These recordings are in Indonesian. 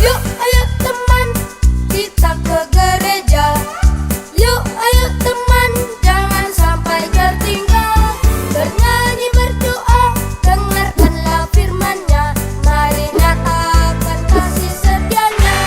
Yuk ayo teman, kita ke gereja. Yuk ayo teman, jangan sampai tertinggal. Bernyanyi berdoa, dengarkanlah firman-Nya. Mari nyatakan kasih setianya.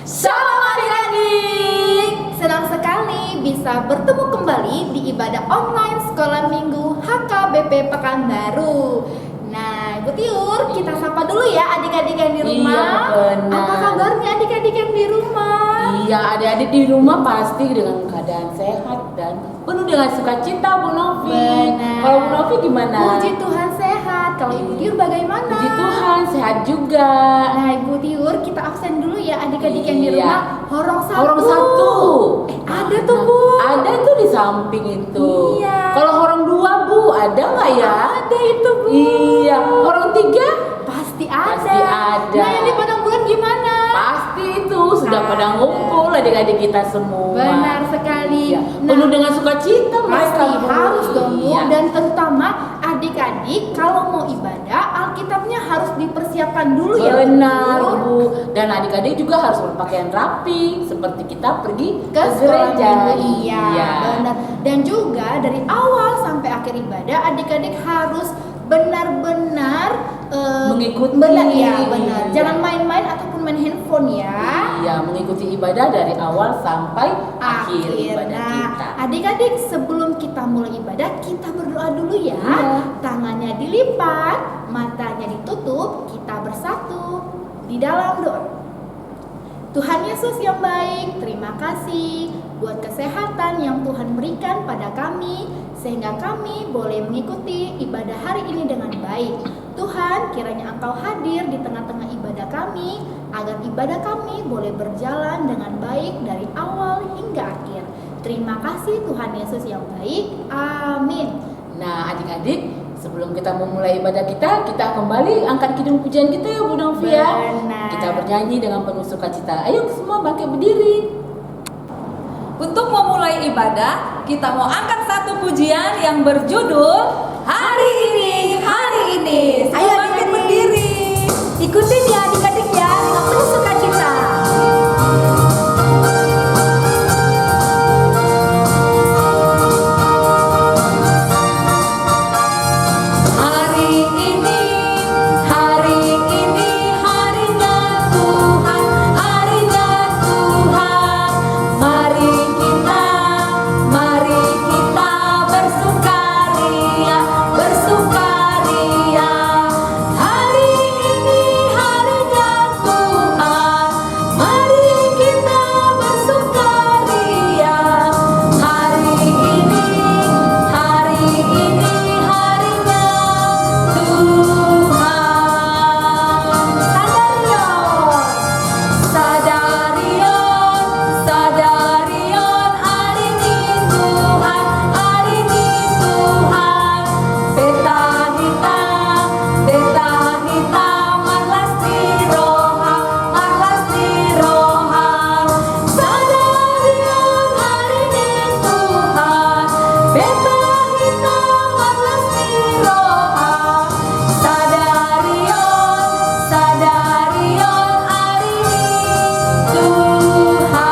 Shalom adik-adik, senang sekali bisa bertemu kembali di ibadah online Sekolah Minggu HKBP Pekanbaru. Nah, Ibu Tiur, kita sapa dulu ya adik-adik yang di rumah. Iya, benar. Apa kabarnya adik-adik yang di rumah? Iya, adik-adik di rumah pasti dengan keadaan sehat dan penuh dengan sukacita, Bu Novi. Benar. Kalau Bu Novi gimana? Puji Tuhan sehat. Kalau Ibu Tiur bagaimana? Puji Tuhan sehat juga. Nah, Ibu Tiur, kita absen dulu ya adik-adik yang di Iya. rumah. Horong satu. Horong satu. Ada tuh, Bu. Ada tuh di samping itu. Iya. Kalau horong dua, Bu, ada nggak ya? Ada itu, Bu. Iya. Horong tiga? Pasti ada. Pasti ada. Nah, yang di padang bulan gimana? Pasti itu sudah pada ngumpul adik-adik kita semua. Benar sekali. Iya. Nah, Penuh dengan sukacita mereka, pasti Bu. harus dong, Bu. Iya. Dan terutama adik-adik kalau mau ibadah, Alkitabnya harus dipersiapkan dulu ya. Benar, Bu. Dan adik-adik juga harus berpakaian rapi seperti kita pergi Ke sekolah gereja. minggu. Iya, benar. Dan juga dari awal sampai akhir ibadah, adik-adik harus benar-benar Mengikuti. benar ya, benar. Iya. Jangan main-main ataupun main handphone ya. Iya, mengikuti ibadah dari awal sampai akhir ibadah Nah, kita. adik-adik sebelum kita mulai ibadah, kita berdoa dulu ya. Iya. Tangannya dilipat, matanya ditutup, kita bersatu di dalam doa. Tuhan Yesus yang baik, terima kasih buat kesehatan yang Tuhan berikan pada kami, sehingga kami boleh mengikuti ibadah hari ini dengan baik. Tuhan, kiranya Engkau hadir di tengah-tengah ibadah kami, agar ibadah kami boleh berjalan dengan baik dari awal hingga akhir. Terima kasih Tuhan Yesus yang baik. Amin. Nah, adik-adik, sebelum kita memulai ibadah kita kembali angkat kidung pujian kita ya, Bu Novi ya. Benar. Kita bernyanyi dengan penuh sukacita. Ayo semua bangkit berdiri. Untuk memulai ibadah, kita mau angkat satu pujian yang berjudul Hari ini. Ayo Semua bangkit adik-adik. berdiri. Ikutin ya adik-adik ya, dengan penuh sukacita. Hari ini harinya Tuhan, harinya Tuhan. Mari kita bersukaria. Hari ini harinya Tuhan, mari kita bersukaria. Hari ini harinya Tuhan. Sadarion, hari ini Tuhan. Beta hitam, marlas di roha. Sadarion, hari ini Tuhan. Beta hitam, marlas di roha. Sadarion, hari ini Tuhan.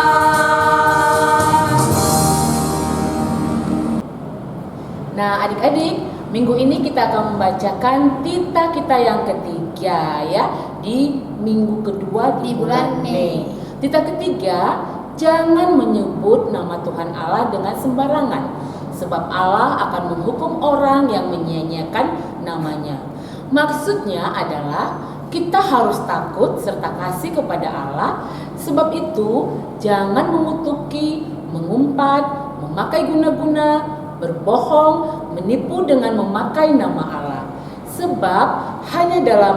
Nah, adik-adik, minggu ini kita akan membacakan tita kita yang ketiga ya, di minggu kedua di bulan Mei. Tita ketiga, jangan menyebut nama Tuhan Allah dengan sembarangan, sebab Allah akan menghukum orang yang menyia-nyiakan namanya. Maksudnya adalah kita harus takut serta kasih kepada Allah. Sebab itu jangan mengutuki, mengumpat, memakai guna-guna, berbohong, menipu dengan memakai nama Allah. Sebab hanya dalam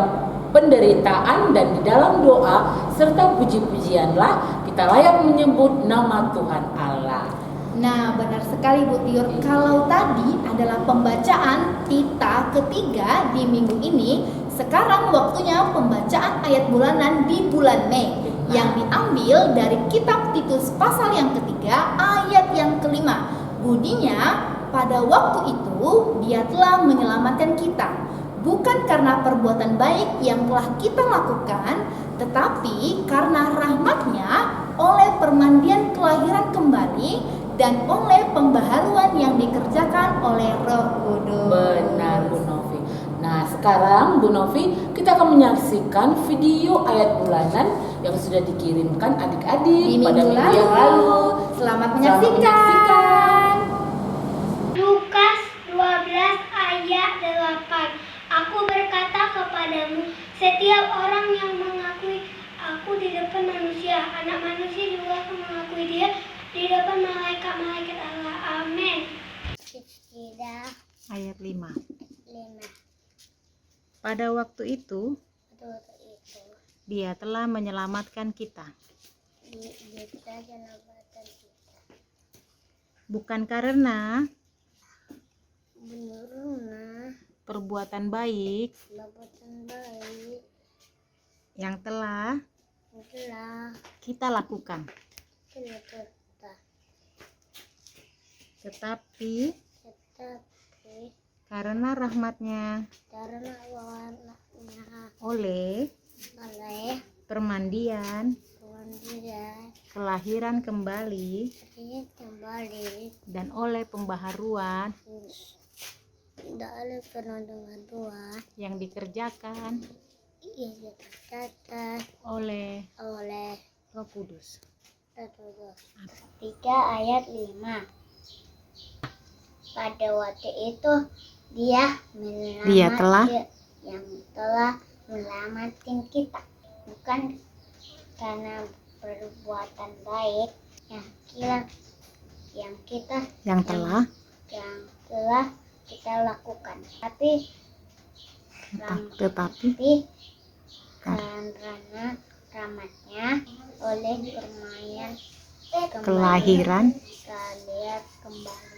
penderitaan dan di dalam doa serta puji-pujianlah kita layak menyebut nama Tuhan Allah. Nah, benar sekali Bu Tiur. Kalau tadi adalah pembacaan tita ketiga di minggu ini, sekarang waktunya pembacaan ayat bulanan di bulan Mei yang diambil dari kitab Titus pasal yang ketiga ayat yang kelima. Bunyinya, pada waktu itu dia telah menyelamatkan kita, bukan karena perbuatan baik yang telah kita lakukan, tetapi karena rahmat-Nya oleh permandian kelahiran kembali dan oleh pembaharuan yang dikerjakan oleh Roh Kudus. Benar Bu Novi. Nah sekarang Bu Novi, kita akan menyaksikan video ayat bulanan yang sudah dikirimkan adik-adik Di pada minggu minggu yang lalu. Selamat menyaksikan. Lukas 12 ayat 8. Aku berkata kepadamu, setiap orang yang mengakui aku di depan manusia, anak manusia juga akan mengakui dia di depan malaikat-malaikat Allah. Amin. Ayat 5. 5. Pada waktu itu, Waktu itu Dia telah menyelamatkan kita, dia menyelamatkan kita. bukan karena Menurunlah perbuatan baik perbuatan baik yang telah yang telah kita lakukan, kita tetapi tetapi karena rahmat-Nya karena warnanya oleh oleh permandian kemudian kelahiran kembali ini kembali dan oleh pembaharuan tidak oleh penonton dua yang dikerjakan yang dikatakan oleh oleh Roh Kudus. 3 ayat 5. Pada waktu itu dia yang telah menyelamatkan kita, bukan karena perbuatan baik yang telah kita lakukan, tapi karena rahmatnya oleh Kelahiran kembali dan oleh pembaruan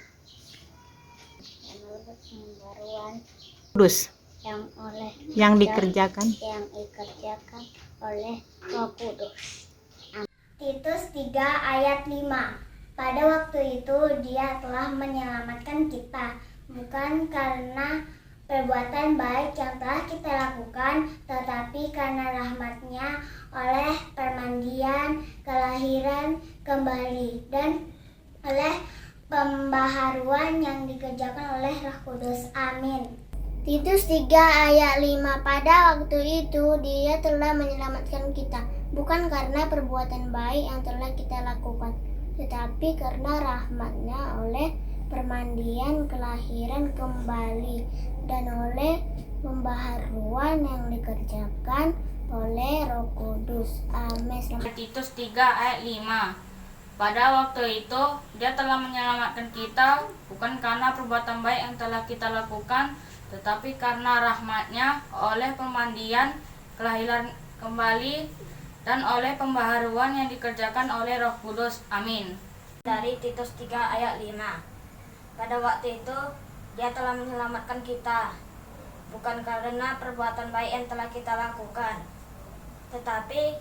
Kudus yang dikerjakan oleh Roh Kudus. Titus 3 ayat 5. Pada waktu itu dia telah menyelamatkan kita, bukan karena perbuatan baik yang telah kita lakukan, tetapi karena rahmat-Nya oleh permandian kelahiran kembali dan oleh pembaharuan yang dikerjakan oleh Roh Kudus. Amin. Titus 3 ayat 5. Pada waktu itu dia telah menyelamatkan kita, bukan karena perbuatan baik yang telah kita lakukan, tetapi karena rahmat-Nya oleh permandian kelahiran kembali dan oleh pembaharuan yang dikerjakan oleh Roh Kudus. Amin. Titus 3 ayat 5. Pada waktu itu dia telah menyelamatkan kita, bukan karena perbuatan baik yang telah kita lakukan, tetapi karena rahmat-Nya oleh pemandian kelahiran kembali dan oleh pembaharuan yang dikerjakan oleh Roh Kudus. Amin. Dari Titus 3 ayat 5. Pada waktu itu dia telah menyelamatkan kita, bukan karena perbuatan baik yang telah kita lakukan, tetapi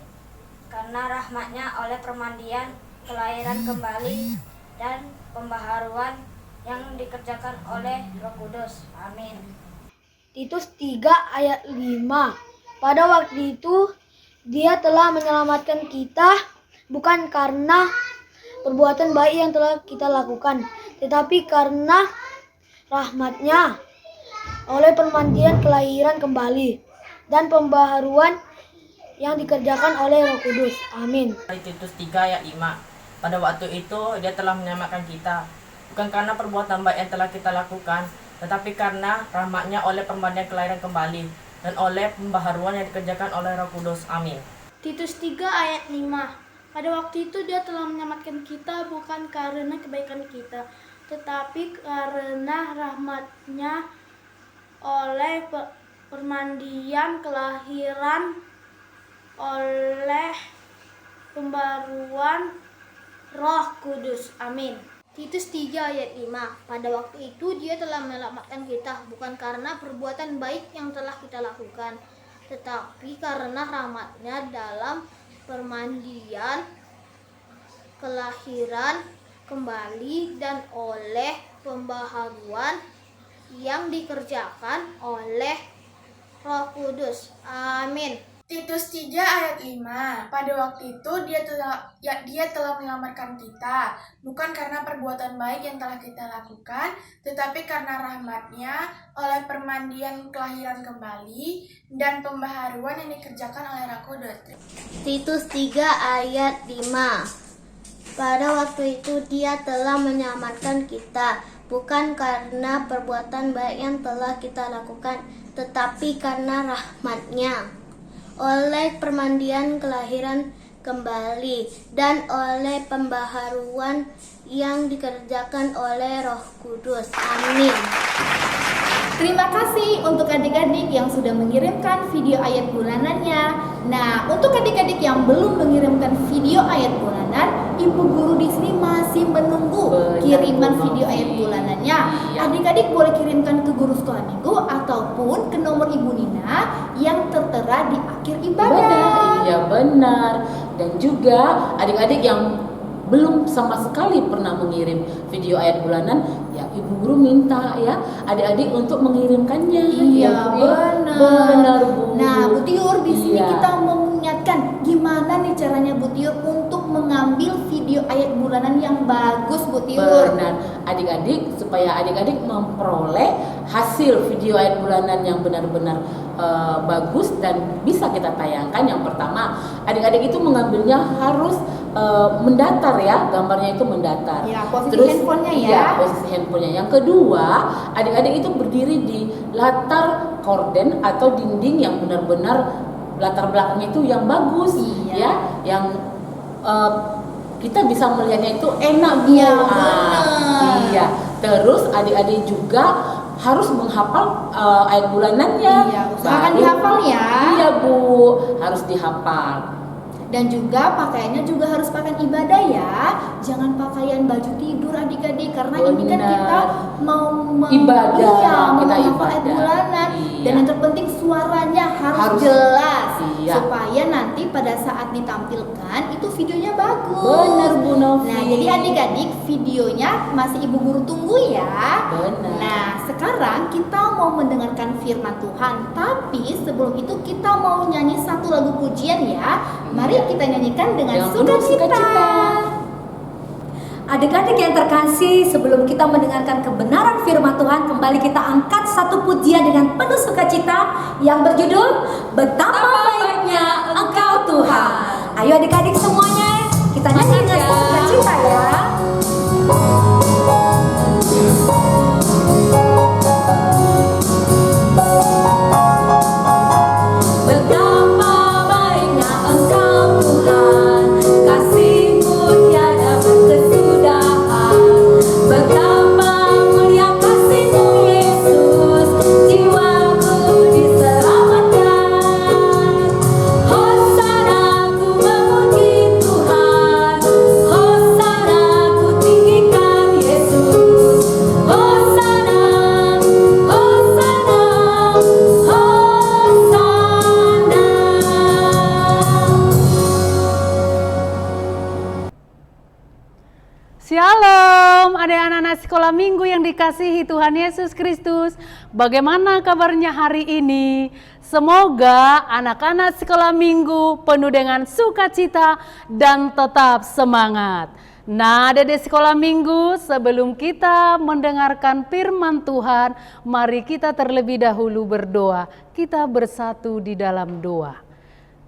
karena rahmat-Nya oleh permandian kelahiran kembali dan pembaharuan yang dikerjakan oleh Roh Kudus. Amin. Titus 3 ayat 5. Pada waktu itu dia telah menyelamatkan kita, bukan karena perbuatan baik yang telah kita lakukan, tetapi karena rahmat-Nya oleh permandian kelahiran kembali dan pembaharuan yang dikerjakan oleh Roh Kudus. Amin. Dari Titus 3 ayat 5. Pada waktu itu dia telah menyelamatkan kita, bukan karena perbuatan baik yang telah kita lakukan, tetapi karena rahmat-Nya oleh permandian kelahiran kembali dan oleh pembaharuan yang dikerjakan oleh Roh Kudus. Amin. Titus 3 ayat 5. Pada waktu itu dia telah menyelamatkan kita, bukan karena kebaikan kita, tetapi karena rahmat-Nya oleh permandian kelahiran oleh pembaruan Roh Kudus. Amin. Titus 3 ayat 5. Pada waktu itu dia telah menyelamatkan kita, bukan karena perbuatan baik yang telah kita lakukan, tetapi karena rahmat-Nya dalam permandian kelahiran kembali dan oleh pembaharuan yang dikerjakan oleh Roh Kudus. Amin. Titus 3 ayat 5. Pada waktu itu dia telah menyelamatkan kita, bukan karena perbuatan baik yang telah kita lakukan, tetapi karena rahmat-Nya oleh permandian kelahiran kembali dan pembaharuan yang dikerjakan oleh Roh Kudus. Titus 3 ayat 5. Pada waktu itu dia telah menyelamatkan kita, bukan karena perbuatan baik yang telah kita lakukan, tetapi karena rahmat-Nya oleh permandian kelahiran kembali dan oleh pembaharuan yang dikerjakan oleh Roh Kudus. Amin. Terima kasih untuk adik-adik yang sudah mengirimkan video ayat bulanannya. Nah, untuk adik-adik yang belum mengirimkan video ayat bulanan, Ibu Guru di sini masih menunggu kiriman video ayat bulanannya. Adik-adik boleh kirimkan ke Guru Sekolah Minggu ataupun ke nomor Ibu Nina yang tertera di akhir ibadah. Iya benar. Dan juga adik-adik yang belum sama sekali pernah mengirim video ayat bulanan, ya Ibu Guru minta ya adik-adik untuk mengirimkannya. Iya, benar Bu. Nah, Bu Tiur di sini Iya. kita mau mengingatkan gimana nih caranya Bu Tiur untuk mengambil video ayat bulanan yang bagus, Bu Tiur. Benar, adik-adik supaya adik-adik memperoleh hasil video ayat bulanan yang benar-benar bagus dan bisa kita tayangkan. Yang pertama, adik-adik itu mengambilnya harus mendatar ya, gambarnya itu mendatar. Ya, posisi handphonenya ya. Iya, posisi handphonenya. Yang kedua, adik-adik itu berdiri di latar korden atau dinding yang benar-benar latar belakangnya itu yang bagus, ya, yang kita bisa melihatnya itu enak Bu. Iya, benar. Iya. Terus adik-adik juga harus menghafal ayat bulanannya. Iya, usahakan dihafal ya. Iya Bu, harus dihafal. Dan juga pakaiannya juga harus pakaian ibadah ya. Jangan pakaian baju tidur adik-adik, karena ini kan Benar. kita mau Ibadah, iya, mau kita menghafal ayat ibadah. bulanan. Iya. Dan yang terpenting suaranya harus Harus. jelas. Iya. Supaya nanti pada saat ditampilkan itu videonya bagus. Benar Bu Novi. Nah, jadi adik-adik videonya masih Ibu Guru tunggu ya. Benar. Nah, sekarang kita mau mendengarkan firman Tuhan. Tapi sebelum itu kita mau nyanyi satu lagu pujian ya. Mari kita nyanyikan dengan sukacita. Adik-adik yang terkasih, sebelum kita mendengarkan kebenaran firman Tuhan, kembali kita angkat satu pujian dengan penuh sukacita yang berjudul Betapa Baiknya Engkau Tuhan. Ayo adik-adik semuanya, kita nyanyi dengan sukacita ya. Betapa baiknya Engkau Tuhan, kasih-Mu tiada berkesudahan. Betapa mulia kasih-Mu Yesus, jiwaku diselamatkan. Hosana ku memuji Tuhan, hosana ku tinggikan Yesus. Hosana, hosana, hosana. Shalom, adik-anak sekolah minggu yang dikasihi Tuhan Yesus Kristus. Bagaimana kabarnya hari ini? Semoga anak-anak sekolah minggu penuh dengan sukacita dan tetap semangat. Nah, adik-adik sekolah minggu, sebelum kita mendengarkan firman Tuhan, mari kita terlebih dahulu berdoa. Kita bersatu di dalam doa.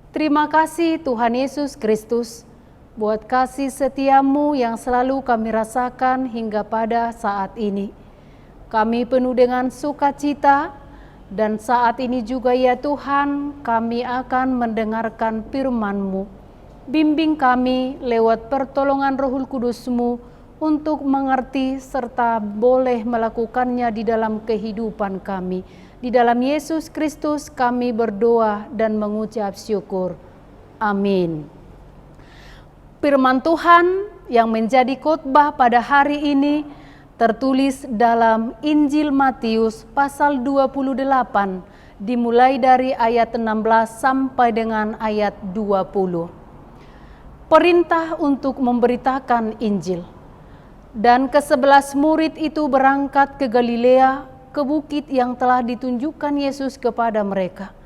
Terima kasih Tuhan Yesus Kristus, buat kasih setiamu yang selalu kami rasakan hingga pada saat ini. Kami penuh dengan sukacita, dan saat ini juga ya Tuhan, kami akan mendengarkan firman-Mu. Bimbing kami lewat pertolongan Roh Kudus-Mu untuk mengerti serta boleh melakukannya di dalam kehidupan kami. Di dalam Yesus Kristus kami berdoa dan mengucap syukur. Amin. Firman Tuhan yang menjadi khotbah pada hari ini tertulis dalam Injil Matius pasal 28 dimulai dari ayat 16 sampai dengan ayat 20. Perintah untuk memberitakan Injil. Dan ke-11 murid itu berangkat ke Galilea, ke bukit yang telah ditunjukkan Yesus kepada mereka.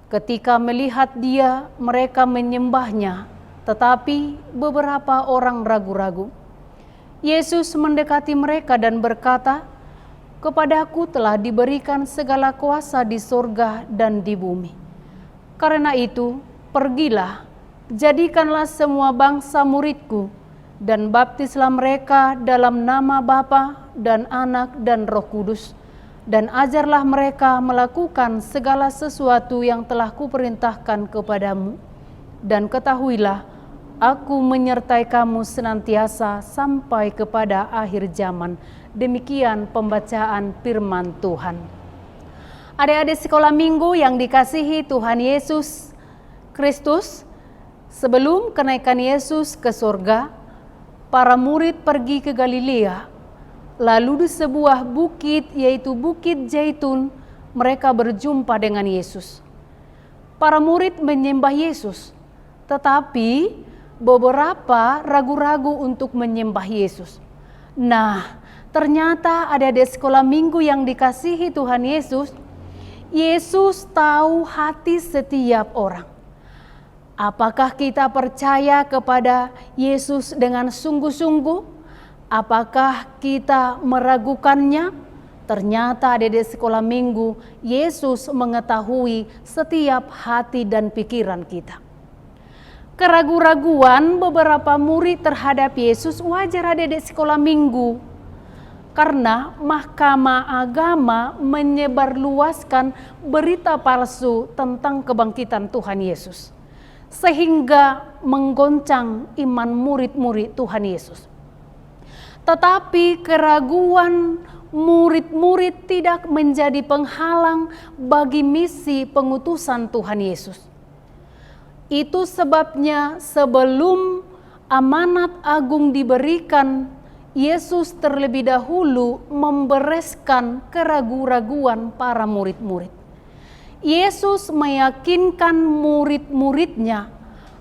Ketika melihat Dia, mereka menyembahnya, tetapi beberapa orang ragu-ragu. Yesus mendekati mereka dan berkata, "Kepadaku telah diberikan segala kuasa di sorga dan di bumi. Karena itu, pergilah, jadikanlah semua bangsa muridku, dan baptislah mereka dalam nama Bapa dan Anak dan Roh Kudus, dan ajarlah mereka melakukan segala sesuatu yang telah kuperintahkan kepadamu. Dan ketahuilah, Aku menyertai kamu senantiasa sampai kepada akhir zaman." Demikian pembacaan firman Tuhan. Adik-adik sekolah minggu yang dikasihi Tuhan Yesus Kristus, sebelum kenaikan Yesus ke surga, para murid pergi ke Galilea. Lalu di sebuah bukit, yaitu Bukit Zaitun, mereka berjumpa dengan Yesus. Para murid menyembah Yesus, tetapi beberapa ragu-ragu untuk menyembah Yesus. Nah, ternyata adik-adik sekolah minggu yang dikasihi Tuhan Yesus, Yesus tahu hati setiap orang. Apakah kita percaya kepada Yesus dengan sungguh-sungguh? Apakah kita meragukannya? Ternyata adik-adik sekolah minggu, Yesus mengetahui setiap hati dan pikiran kita. Keraguan-raguan beberapa murid terhadap Yesus wajar adik-adik sekolah minggu. Karena Mahkamah Agama menyebarluaskan berita palsu tentang kebangkitan Tuhan Yesus, sehingga menggoncang iman murid-murid Tuhan Yesus. Tetapi keraguan murid-murid tidak menjadi penghalang bagi misi pengutusan Tuhan Yesus. Itu sebabnya sebelum amanat agung diberikan, Yesus terlebih dahulu membereskan keraguan-raguan para murid-murid. Yesus meyakinkan murid-muridnya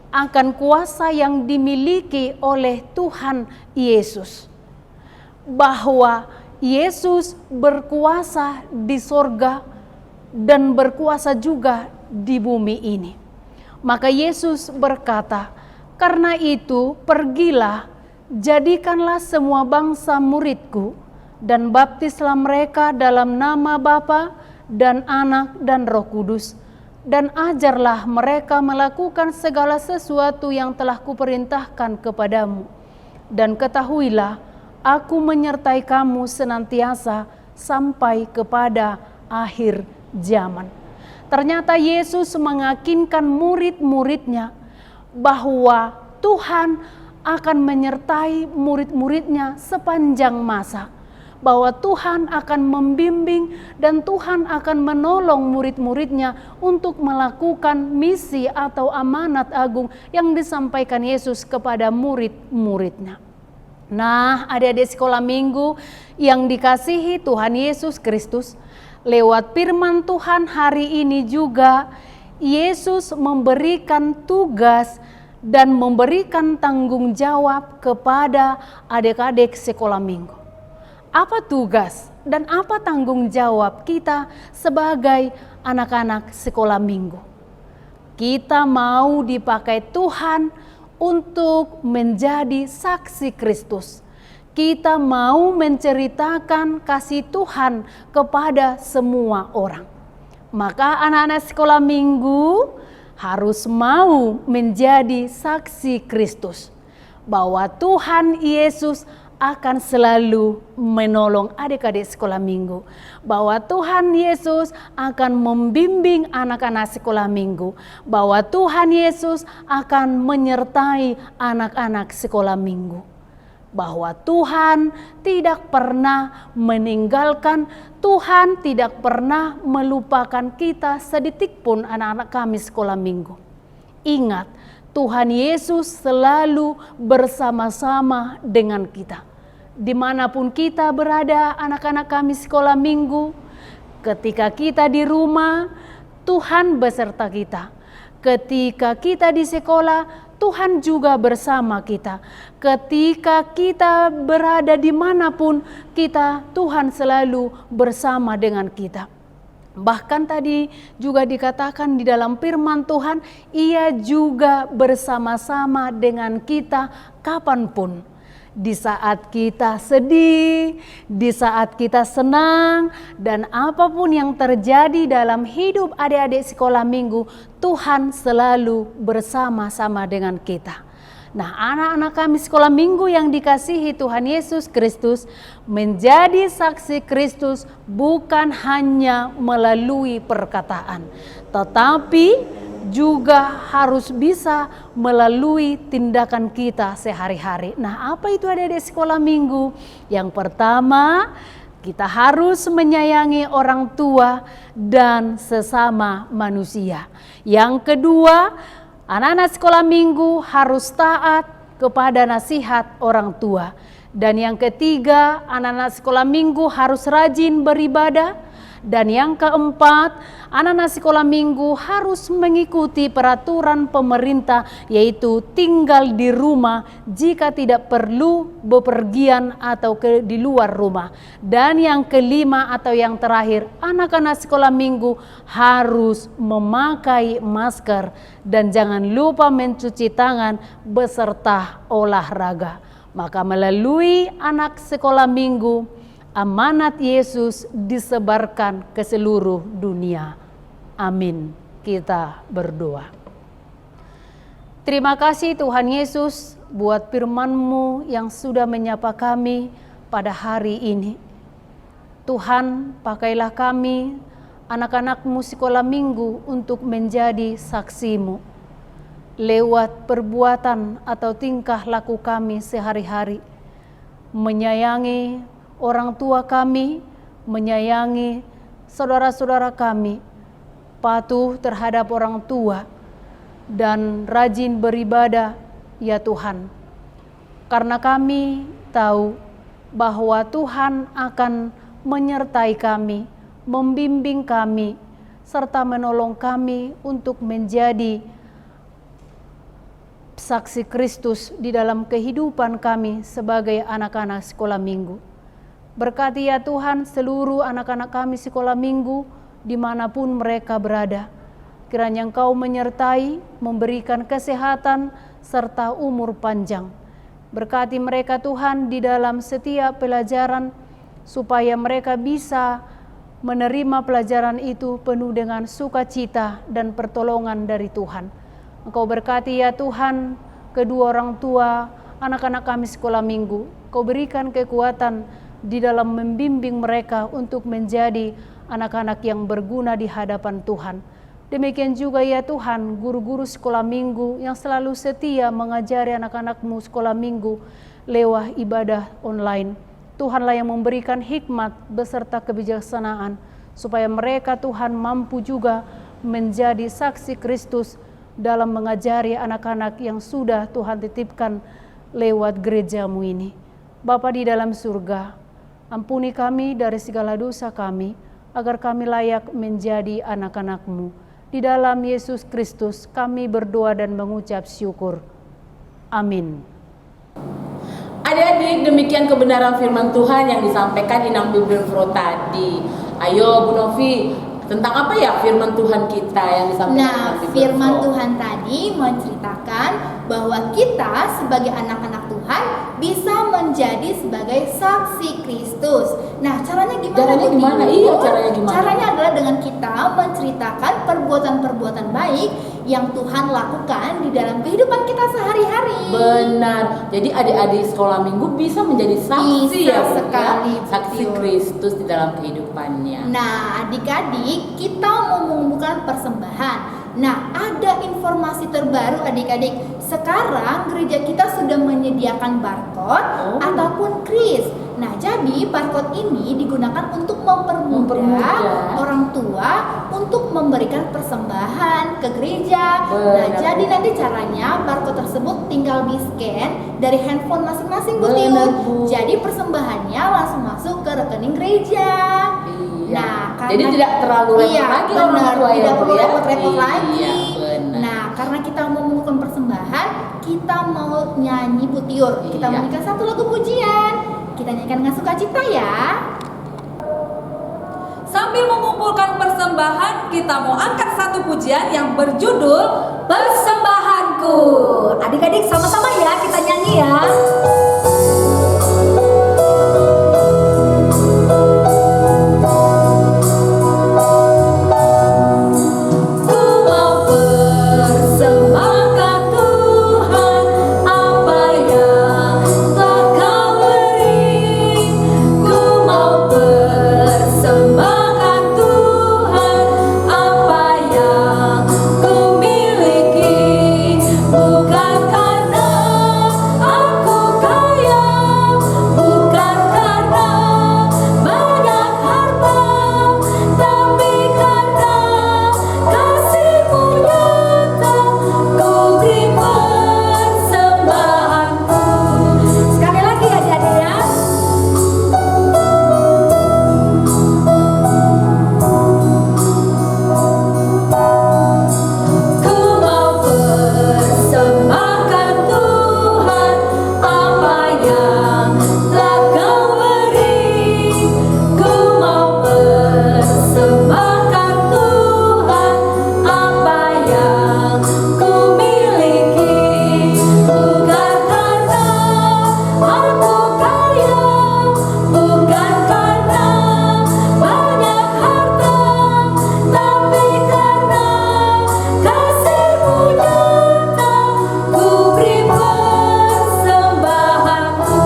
akan kuasa yang dimiliki oleh Tuhan Yesus, bahwa Yesus berkuasa di sorga dan berkuasa juga di bumi ini. Maka Yesus berkata, "Karena itu pergilah, jadikanlah semua bangsa muridku, dan baptislah mereka dalam nama Bapa dan Anak dan Roh Kudus, dan ajarlah mereka melakukan segala sesuatu yang telah kuperintahkan kepadamu. Dan ketahuilah, Aku menyertai kamu senantiasa sampai kepada akhir zaman." Ternyata Yesus meyakinkan murid-muridnya bahwa Tuhan akan menyertai murid-muridnya sepanjang masa, bahwa Tuhan akan membimbing dan Tuhan akan menolong murid-muridnya untuk melakukan misi atau amanat agung yang disampaikan Yesus kepada murid-muridnya. Nah, adik-adik sekolah minggu yang dikasihi Tuhan Yesus Kristus, lewat firman Tuhan hari ini juga Yesus memberikan tugas dan memberikan tanggung jawab kepada adik-adik sekolah minggu. Apa tugas dan apa tanggung jawab kita sebagai anak-anak sekolah minggu? Kita mau dipakai Tuhan untuk menjadi saksi Kristus. Kita mau menceritakan kasih Tuhan kepada semua orang. Maka anak-anak sekolah minggu harus mau menjadi saksi Kristus, bahwa Tuhan Yesus akan selalu menolong adik-adik sekolah minggu, bahwa Tuhan Yesus akan membimbing anak-anak sekolah minggu, bahwa Tuhan Yesus akan menyertai anak-anak sekolah minggu, bahwa Tuhan tidak pernah meninggalkan, Tuhan tidak pernah melupakan kita sedetik pun anak-anak kami sekolah minggu. Ingat, Tuhan Yesus selalu bersama-sama dengan kita. Dimanapun kita berada anak-anak kami sekolah minggu, ketika kita di rumah, Tuhan beserta kita. Ketika kita di sekolah, Tuhan juga bersama kita. Ketika kita berada dimanapun kita, Tuhan selalu bersama dengan kita. Bahkan tadi juga dikatakan di dalam firman Tuhan, Ia juga bersama-sama dengan kita kapanpun. Di saat kita sedih, di saat kita senang, dan apapun yang terjadi dalam hidup adik-adik sekolah minggu, Tuhan selalu bersama-sama dengan kita. Nah, anak-anak kami sekolah minggu yang dikasihi Tuhan Yesus Kristus, menjadi saksi Kristus bukan hanya melalui perkataan, tetapi juga harus bisa melalui tindakan kita sehari-hari. Nah, apa itu adik-adik sekolah minggu? Yang pertama, kita harus menyayangi orang tua dan sesama manusia. Yang kedua, anak-anak sekolah minggu harus taat kepada nasihat orang tua. Dan yang ketiga, anak-anak sekolah minggu harus rajin beribadah. Dan yang keempat, anak-anak sekolah minggu harus mengikuti peraturan pemerintah, yaitu tinggal di rumah jika tidak perlu bepergian atau di luar rumah. Dan yang kelima atau yang terakhir, anak-anak sekolah minggu harus memakai masker dan jangan lupa mencuci tangan beserta olahraga. Maka melalui anak sekolah minggu, amanat Yesus disebarkan ke seluruh dunia. Amin. Kita berdoa. Terima kasih Tuhan Yesus buat firman-Mu yang sudah menyapa kami pada hari ini. Tuhan, pakailah kami, anak-anak-Mu sekolah minggu untuk menjadi saksi-Mu. Lewat perbuatan atau tingkah laku kami sehari-hari. Menyayangi orang tua kami, menyayangi saudara-saudara kami, patuh terhadap orang tua, dan rajin beribadah, ya Tuhan. Karena kami tahu bahwa Tuhan akan menyertai kami, membimbing kami, serta menolong kami untuk menjadi saksi Kristus di dalam kehidupan kami sebagai anak-anak sekolah minggu. Berkati ya Tuhan seluruh anak-anak kami sekolah minggu dimanapun mereka berada. Kiranya Engkau menyertai, memberikan kesehatan serta umur panjang. Berkati mereka Tuhan di dalam setiap pelajaran supaya mereka bisa menerima pelajaran itu penuh dengan sukacita dan pertolongan dari Tuhan. Engkau berkati ya Tuhan kedua orang tua anak-anak kami sekolah minggu. Engkau berikan kekuatan di dalam membimbing mereka untuk menjadi anak-anak yang berguna di hadapan Tuhan. Demikian juga ya Tuhan, guru-guru sekolah minggu yang selalu setia mengajari anak-anak-Mu sekolah minggu lewat ibadah online. Tuhanlah yang memberikan hikmat beserta kebijaksanaan, supaya mereka Tuhan mampu juga menjadi saksi Kristus dalam mengajari anak-anak yang sudah Tuhan titipkan lewat gereja-Mu ini. Bapa di dalam surga, ampuni kami dari segala dosa kami, agar kami layak menjadi anak-anak-Mu. Di dalam Yesus Kristus kami berdoa dan mengucap syukur. Amin. Adik-adik, demikian kebenaran firman Tuhan yang disampaikan Inang Bimbel Pro tadi. Ayo Bu Novi, tentang apa ya firman Tuhan kita yang disampaikan? Nah, firman Tuhan tadi menceritakan bahwa kita sebagai anak-anak Tuhan bisa menjadi sebagai saksi Kristus. Nah, caranya gimana? Caranya gimana? Iya, caranya gimana? Caranya adalah dengan kita menceritakan perbuatan-perbuatan baik yang Tuhan lakukan di dalam kehidupan kita sehari-hari. Benar. Jadi adik-adik sekolah minggu bisa menjadi saksi Bisa ya, Bu, sekali, ya? Saksi betul. Kristus di dalam kehidupannya. Nah, adik-adik, kita mau mengumpulkan persembahan. Nah, ada informasi terbaru adik-adik. Sekarang gereja kita sudah menyediakan barcode ataupun kris. Nah, jadi barcode ini digunakan untuk mempermudah orang tua untuk memberikan persembahan ke gereja. Nah, jadi nanti caranya barcode tersebut tinggal di-scan dari handphone masing-masing, Bu Tiun. Jadi persembahannya langsung masuk ke rekening gereja. Nah, jadi tidak terlalu repot lagi orang tua ya, tidak perlu Bu, ya? repot-repot Iya, lagi. benar. Nah, karena kita mau mengumpulkan persembahan, kita mau nyanyi putiur. Kita Iya. menyanyikan satu lagu pujian. Kita nyanyikan dengan sukacita ya. Sambil mengumpulkan persembahan, kita mau angkat satu pujian yang berjudul Persembahanku. Adik-adik sama-sama ya kita nyanyi ya. Ku mau persembahkan Tuhan apa yang telah Kau beri. Ku mau persembahkan Tuhan apa yang ku miliki. Bukan karena aku kaya, bukan karena banyak harta, tapi karena kasih-Mu nyata, Ku beri persembahanku. Sekali lagi adik-adik ya. Ku mau persembahkan Tuhan apa yang telah Kau beri. Ku mau persembahkan Tuhan apa yang ku miliki. Bukan karena aku kaya, bukan karena banyak harta, tapi karena kasih-Mu nyata, ku beri persembahanku.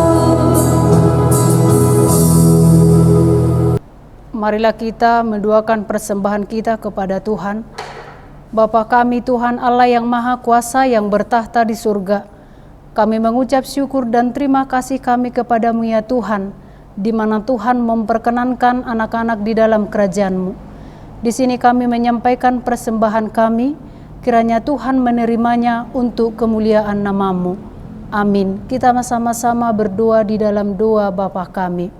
Marilah kita mendoakan persembahan kita kepada Tuhan. Bapa kami Tuhan Allah yang Maha Kuasa yang bertahta di surga, kami mengucap syukur dan terima kasih kami kepadamu ya Tuhan, di mana Tuhan memperkenankan anak-anak di dalam kerajaan-Mu. Di sini kami menyampaikan persembahan kami, kiranya Tuhan menerimanya untuk kemuliaan nama-Mu. Amin. Kita sama-sama berdoa di dalam doa Bapa kami.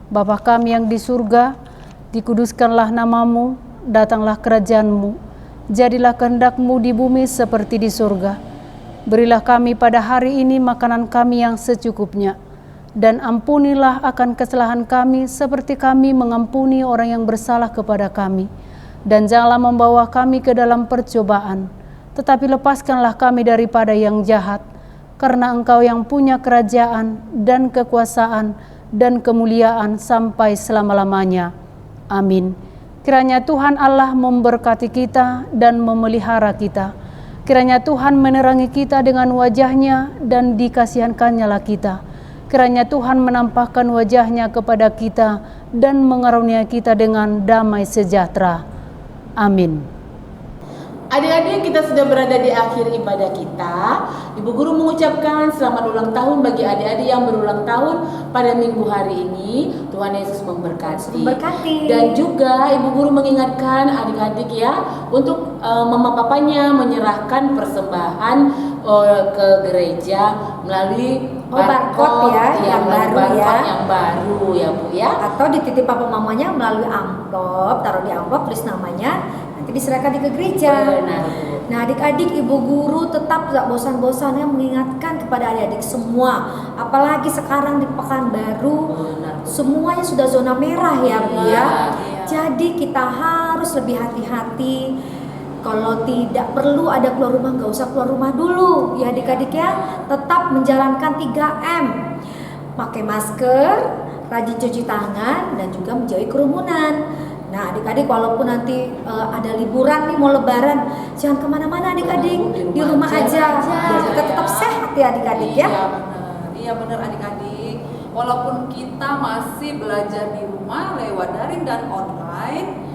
Bapa kami yang di surga, dikuduskanlah nama-Mu, datanglah kerajaan-Mu, jadilah kehendak-Mu di bumi seperti di surga. Berilah kami pada hari ini makanan kami yang secukupnya, dan ampunilah akan kesalahan kami seperti kami mengampuni orang yang bersalah kepada kami. Dan janganlah membawa kami ke dalam percobaan, tetapi lepaskanlah kami daripada yang jahat, karena Engkau yang punya kerajaan dan kekuasaan dan kemuliaan sampai selama-lamanya. Amin. Kiranya Tuhan Allah memberkati kita dan memelihara kita. Kiranya Tuhan menerangi kita dengan wajah-Nya dan dikasihankan-Nya kita. Kiranya Tuhan menampakkan wajah-Nya kepada kita dan mengaruniai kita dengan damai sejahtera. Amin. Adik-adik, kita sudah berada di akhir ibadah kita. Ibu Guru mengucapkan selamat ulang tahun bagi adik-adik yang berulang tahun pada minggu hari ini. Tuhan Yesus memberkati. Dan juga Ibu Guru mengingatkan adik-adik ya, untuk mama papanya menyerahkan persembahan ke gereja melalui barcode ya, yang baru ya. Yang baru ya Bu ya. Atau dititip papa mamanya melalui amplop, taruh di amplop tulis namanya, nanti diserahkan ke gereja. Benar, Bu. Nah adik-adik, ibu guru tetap tidak bosan-bosannya mengingatkan kepada adik-adik semua, apalagi sekarang di Pekanbaru, semuanya sudah zona merah ya Bu ya. Jadi kita harus lebih hati-hati. Kalau tidak perlu ada keluar rumah, nggak usah keluar rumah dulu ya adik-adik ya. Tetap menjalankan 3M, pakai masker, rajin cuci tangan, dan juga menjauhi kerumunan. Nah adik-adik, walaupun nanti ada liburan nih, mau lebaran, jangan kemana-mana adik-adik, di rumah aja biar kita tetap sehat ya adik-adik ya. Iya benar adik-adik. Walaupun kita masih belajar di rumah lewat daring dan online,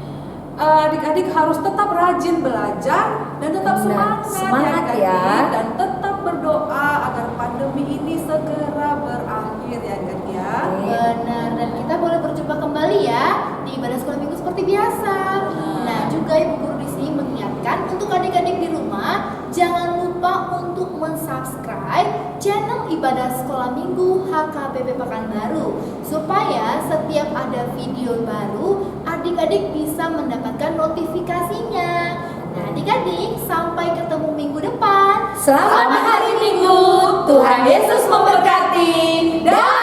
adik-adik harus tetap rajin belajar dan tetap semangat ya, adik-adik, dan tetap berdoa agar pandemi ini segera berakhir ya adik-adik ya. Benar, dan kita boleh berjumpa kembali ya di ibadah sekolah minggu seperti biasa. Nah, juga Ibu Guru di sini mengingatkan untuk adik-adik di rumah, jangan lupa untuk mensubscribe channel ibadah sekolah minggu HKBP Pekanbaru, supaya setiap ada video baru adik-adik bisa mendapatkan notifikasinya. Nah adik-adik, sampai ketemu minggu depan. Selamat hari Minggu. Tuhan Yesus memberkati. Dah.